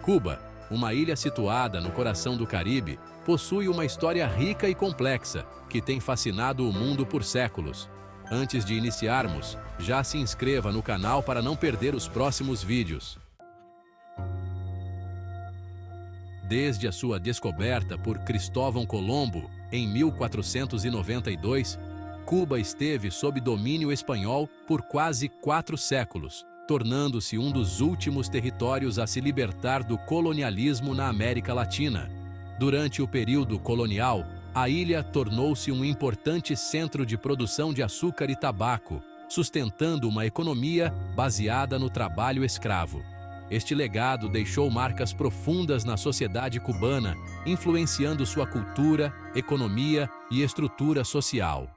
Cuba, uma ilha situada no coração do Caribe, possui uma história rica e complexa, que tem fascinado o mundo por séculos. Antes de iniciarmos, já se inscreva no canal para não perder os próximos vídeos. Desde a sua descoberta por Cristóvão Colombo, em 1492, Cuba esteve sob domínio espanhol por quase 4 séculos, tornando-se um dos últimos territórios a se libertar do colonialismo na América Latina. Durante o período colonial, a ilha tornou-se um importante centro de produção de açúcar e tabaco, sustentando uma economia baseada no trabalho escravo. Este legado deixou marcas profundas na sociedade cubana, influenciando sua cultura, economia e estrutura social.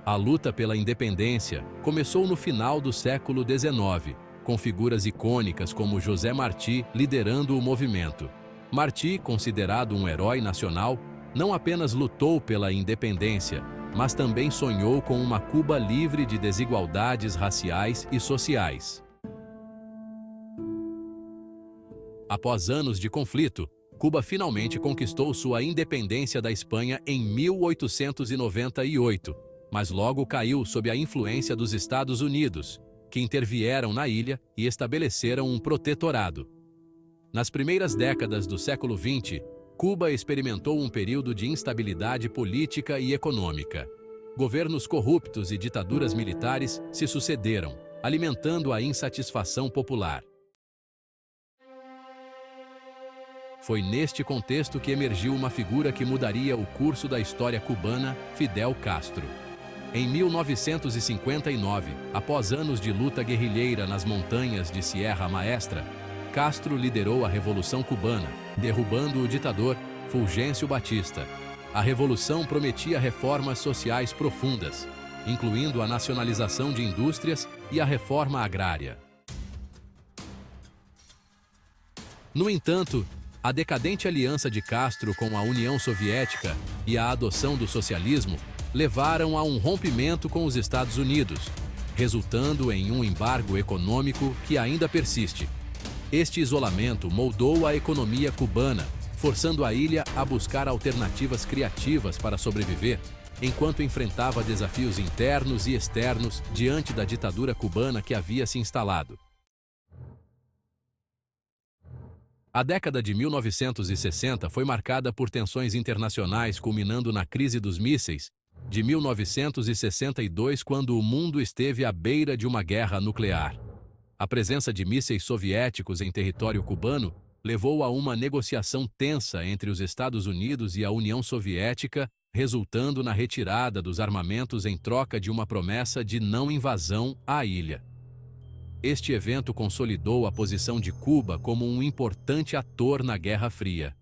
A luta pela independência começou no final do século XIX, com figuras icônicas como José Martí liderando o movimento. Martí, considerado um herói nacional, não apenas lutou pela independência, mas também sonhou com uma Cuba livre de desigualdades raciais e sociais. Após anos de conflito, Cuba finalmente conquistou sua independência da Espanha em 1898, mas logo caiu sob a influência dos Estados Unidos, que intervieram na ilha e estabeleceram um protetorado. Nas primeiras décadas do século XX, Cuba experimentou um período de instabilidade política e econômica. Governos corruptos e ditaduras militares se sucederam, alimentando a insatisfação popular. Foi neste contexto que emergiu uma figura que mudaria o curso da história cubana, Fidel Castro. Em 1959, após anos de luta guerrilheira nas montanhas de Sierra Maestra, Castro liderou a Revolução Cubana, derrubando o ditador Fulgêncio Batista. A revolução prometia reformas sociais profundas, incluindo a nacionalização de indústrias e a reforma agrária. No entanto, a decadente aliança de Castro com a União Soviética e a adoção do socialismo levaram a um rompimento com os Estados Unidos, resultando em um embargo econômico que ainda persiste. Este isolamento moldou a economia cubana, forçando a ilha a buscar alternativas criativas para sobreviver, enquanto enfrentava desafios internos e externos diante da ditadura cubana que havia se instalado. A década de 1960 foi marcada por tensões internacionais, culminando na crise dos mísseis de 1962, quando o mundo esteve à beira de uma guerra nuclear. A presença de mísseis soviéticos em território cubano levou a uma negociação tensa entre os Estados Unidos e a União Soviética, resultando na retirada dos armamentos em troca de uma promessa de não invasão à ilha. Este evento consolidou a posição de Cuba como um importante ator na Guerra Fria.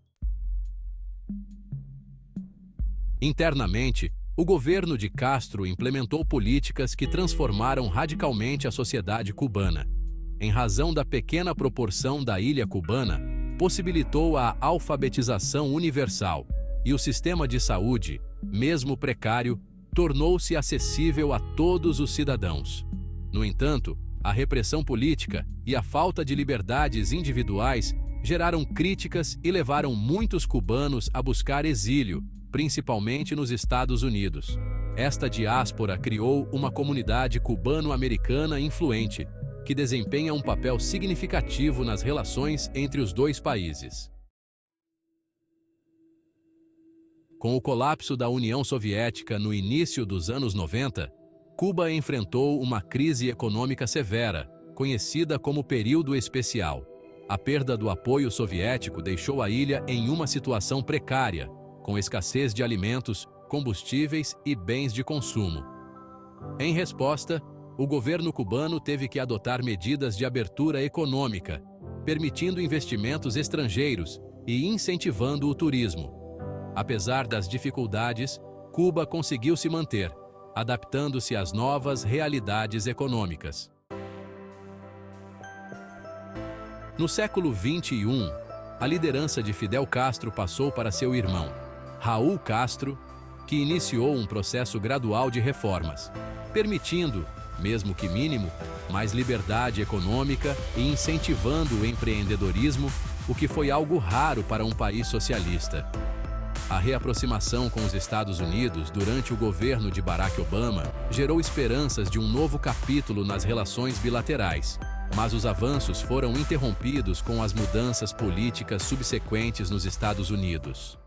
Internamente, o governo de Castro implementou políticas que transformaram radicalmente a sociedade cubana. Em razão da pequena proporção da ilha cubana, possibilitou a alfabetização universal e o sistema de saúde, mesmo precário, tornou-se acessível a todos os cidadãos. No entanto, a repressão política e a falta de liberdades individuais geraram críticas e levaram muitos cubanos a buscar exílio, principalmente nos Estados Unidos. Esta diáspora criou uma comunidade cubano-americana influente, que desempenha um papel significativo nas relações entre os dois países. Com o colapso da União Soviética no início dos anos 90, Cuba enfrentou uma crise econômica severa, conhecida como Período Especial. A perda do apoio soviético deixou a ilha em uma situação precária, com escassez de alimentos, combustíveis e bens de consumo. Em resposta, o governo cubano teve que adotar medidas de abertura econômica, permitindo investimentos estrangeiros e incentivando o turismo. Apesar das dificuldades, Cuba conseguiu se manter, adaptando-se às novas realidades econômicas. No século XXI, a liderança de Fidel Castro passou para seu irmão, Raúl Castro, que iniciou um processo gradual de reformas, permitindo mesmo que mínimo, mais liberdade econômica e incentivando o empreendedorismo, o que foi algo raro para um país socialista. A reaproximação com os Estados Unidos durante o governo de Barack Obama gerou esperanças de um novo capítulo nas relações bilaterais, mas os avanços foram interrompidos com as mudanças políticas subsequentes nos Estados Unidos.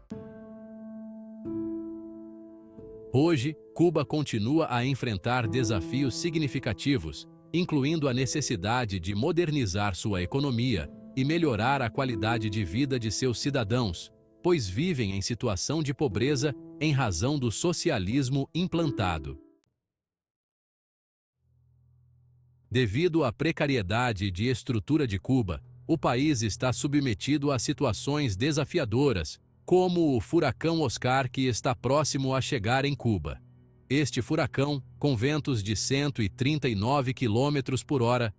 Hoje, Cuba continua a enfrentar desafios significativos, incluindo a necessidade de modernizar sua economia e melhorar a qualidade de vida de seus cidadãos, pois vivem em situação de pobreza em razão do socialismo implantado. Devido à precariedade de estrutura de Cuba, o país está submetido a situações desafiadoras, como o furacão Oscar que está próximo a chegar em Cuba. Este furacão, com ventos de 139 km por hora,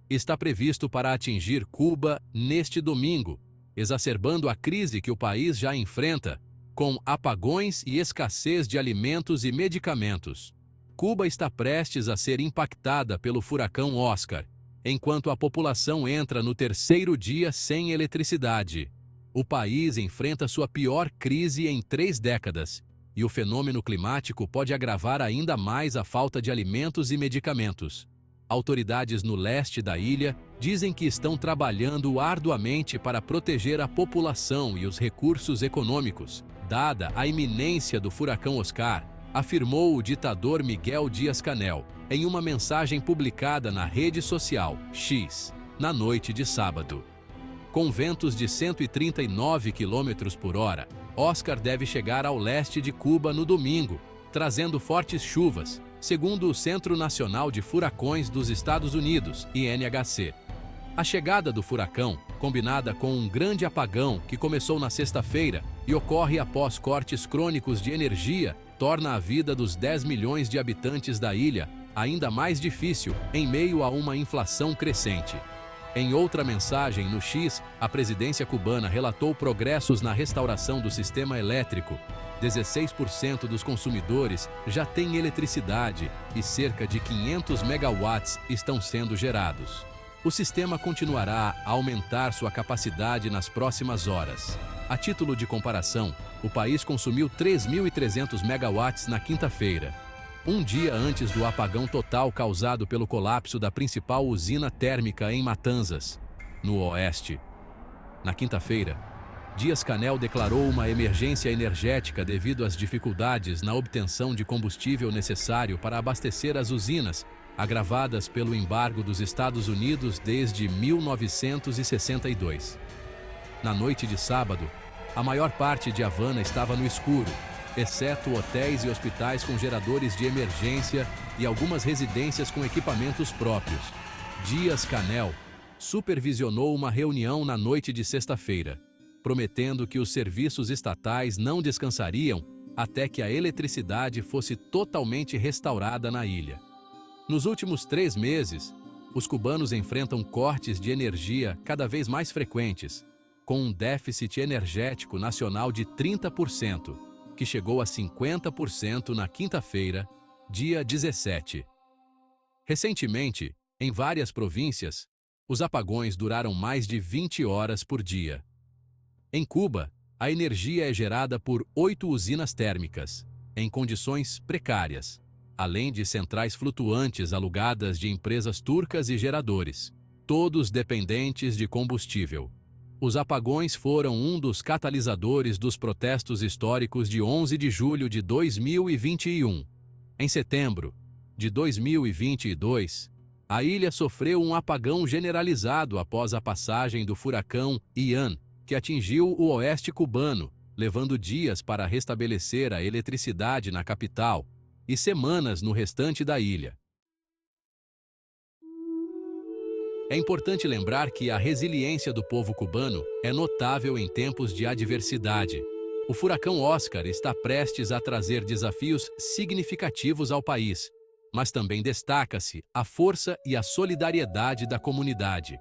está previsto para atingir Cuba neste domingo, exacerbando a crise que o país já enfrenta, com apagões e escassez de alimentos e medicamentos. Cuba está prestes a ser impactada pelo furacão Oscar, enquanto a população entra no terceiro dia sem eletricidade. O país enfrenta sua pior crise em 3 décadas, e o fenômeno climático pode agravar ainda mais a falta de alimentos e medicamentos. Autoridades no leste da ilha dizem que estão trabalhando arduamente para proteger a população e os recursos econômicos, dada a iminência do furacão Oscar, afirmou o ditador Miguel Díaz-Canel, em uma mensagem publicada na rede social X, na noite de sábado. Com ventos de 139 km por hora, Oscar deve chegar ao leste de Cuba no domingo, trazendo fortes chuvas, segundo o Centro Nacional de Furacões dos Estados Unidos, INHC. A chegada do furacão, combinada com um grande apagão que começou na sexta-feira e ocorre após cortes crônicos de energia, torna a vida dos 10 milhões de habitantes da ilha ainda mais difícil em meio a uma inflação crescente. Em outra mensagem no X, a presidência cubana relatou progressos na restauração do sistema elétrico. 16% dos consumidores já têm eletricidade e cerca de 500 megawatts estão sendo gerados. O sistema continuará a aumentar sua capacidade nas próximas horas. A título de comparação, o país consumiu 3.300 megawatts na quinta-feira, um dia antes do apagão total causado pelo colapso da principal usina térmica em Matanzas, no oeste. Na quinta-feira, Díaz-Canel declarou uma emergência energética devido às dificuldades na obtenção de combustível necessário para abastecer as usinas, agravadas pelo embargo dos Estados Unidos desde 1962. Na noite de sábado, a maior parte de Havana estava no escuro, exceto hotéis e hospitais com geradores de emergência e algumas residências com equipamentos próprios. Díaz-Canel supervisionou uma reunião na noite de sexta-feira, prometendo que os serviços estatais não descansariam até que a eletricidade fosse totalmente restaurada na ilha. Nos últimos 3 meses, os cubanos enfrentam cortes de energia cada vez mais frequentes, com um déficit energético nacional de 30%, que chegou a 50% na quinta-feira, dia 17. Recentemente, em várias províncias, os apagões duraram mais de 20 horas por dia. Em Cuba, a energia é gerada por 8 usinas térmicas, em condições precárias, além de centrais flutuantes alugadas de empresas turcas e geradores, todos dependentes de combustível. Os apagões foram um dos catalisadores dos protestos históricos de 11 de julho de 2021. Em setembro de 2022, a ilha sofreu um apagão generalizado após a passagem do furacão Ian, que atingiu o oeste cubano, levando dias para restabelecer a eletricidade na capital e semanas no restante da ilha. É importante lembrar que a resiliência do povo cubano é notável em tempos de adversidade. O furacão Oscar está prestes a trazer desafios significativos ao país, mas também destaca-se a força e a solidariedade da comunidade.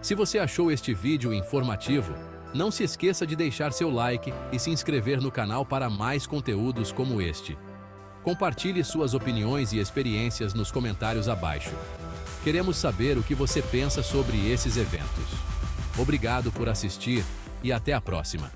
Se você achou este vídeo informativo, não se esqueça de deixar seu like e se inscrever no canal para mais conteúdos como este. Compartilhe suas opiniões e experiências nos comentários abaixo. Queremos saber o que você pensa sobre esses eventos. Obrigado por assistir e até a próxima.